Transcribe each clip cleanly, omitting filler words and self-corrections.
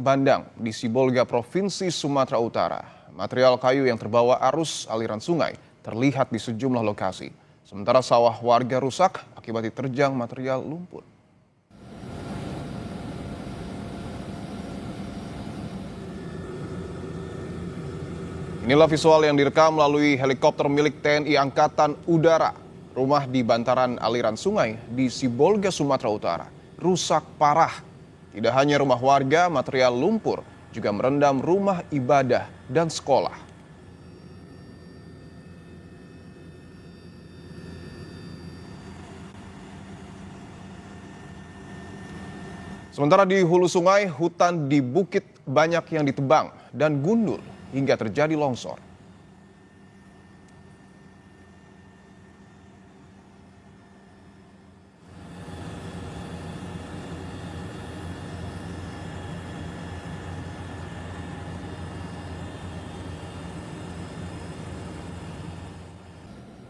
Bandang di Sibolga, Provinsi Sumatera Utara. Material kayu yang terbawa arus aliran sungai terlihat di sejumlah lokasi. Sementara sawah warga rusak akibat diterjang material lumpur. Inilah visual yang direkam melalui helikopter milik TNI Angkatan Udara. Rumah di bantaran aliran sungai di Sibolga, Sumatera Utara rusak parah. Tidak hanya rumah warga, material lumpur juga merendam rumah ibadah dan sekolah. Sementara di hulu sungai, hutan di bukit banyak yang ditebang dan gundul hingga terjadi longsor.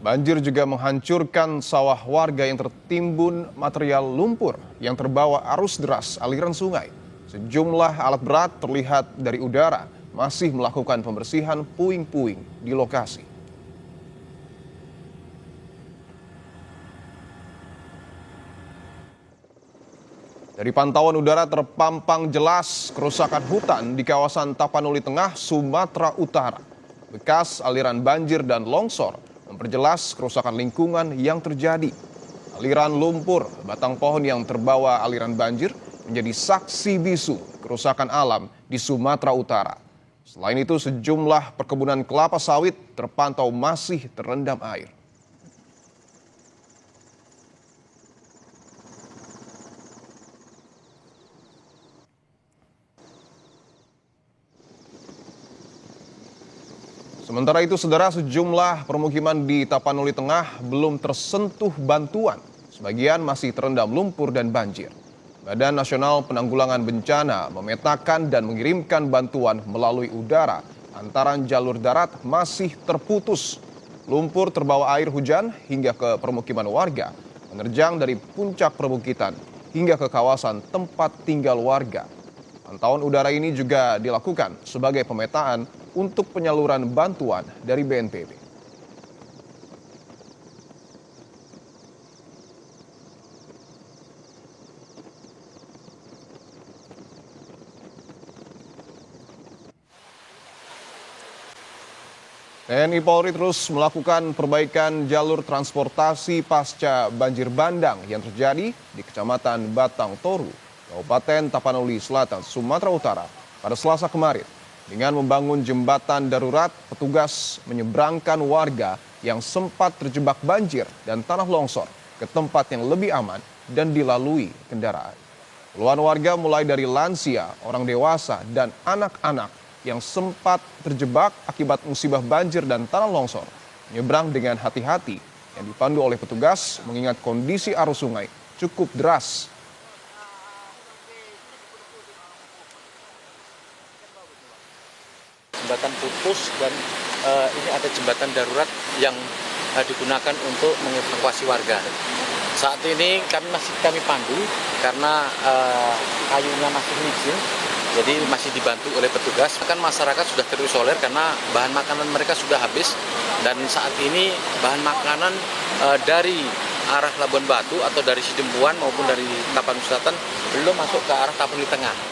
Banjir juga menghancurkan sawah warga yang tertimbun material lumpur yang terbawa arus deras aliran sungai. Sejumlah alat berat terlihat dari udara masih melakukan pembersihan puing-puing di lokasi. Dari pantauan udara terpampang jelas kerusakan hutan di kawasan Tapanuli Tengah, Sumatera Utara. Bekas aliran banjir dan longsor memperjelas kerusakan lingkungan yang terjadi. Aliran lumpur, batang pohon yang terbawa aliran banjir menjadi saksi bisu kerusakan alam di Sumatera Utara. Selain itu, sejumlah perkebunan kelapa sawit terpantau masih terendam air. Sementara itu, saudara, sejumlah permukiman di Tapanuli Tengah belum tersentuh bantuan. Sebagian masih terendam lumpur dan banjir. Badan Nasional Penanggulangan Bencana memetakan dan mengirimkan bantuan melalui udara. Lantaran jalur darat masih terputus. Lumpur terbawa air hujan hingga ke permukiman warga, menerjang dari puncak perbukitan hingga ke kawasan tempat tinggal warga. Pantauan udara ini juga dilakukan sebagai pemetaan untuk penyaluran bantuan dari BNPB. TNI Polri terus melakukan perbaikan jalur transportasi pasca banjir bandang yang terjadi di Kecamatan Batang Toru, Kabupaten Tapanuli Selatan, Sumatera Utara pada Selasa kemarin. Dengan membangun jembatan darurat, petugas menyeberangkan warga yang sempat terjebak banjir dan tanah longsor ke tempat yang lebih aman dan dilalui kendaraan. Puluhan warga mulai dari lansia, orang dewasa, dan anak-anak yang sempat terjebak akibat musibah banjir dan tanah longsor menyeberang dengan hati-hati yang dipandu oleh petugas mengingat kondisi arus sungai cukup deras. Jembatan putus dan ini ada jembatan darurat yang digunakan untuk mengevakuasi warga. Saat ini kami pandu karena kayunya masih licin, jadi masih dibantu oleh petugas. Kan masyarakat sudah terisolir karena bahan makanan mereka sudah habis dan saat ini bahan makanan dari arah Labuan Batu atau dari Sidempuan maupun dari Tapanuli Selatan belum masuk ke arah Tapanuli Tengah.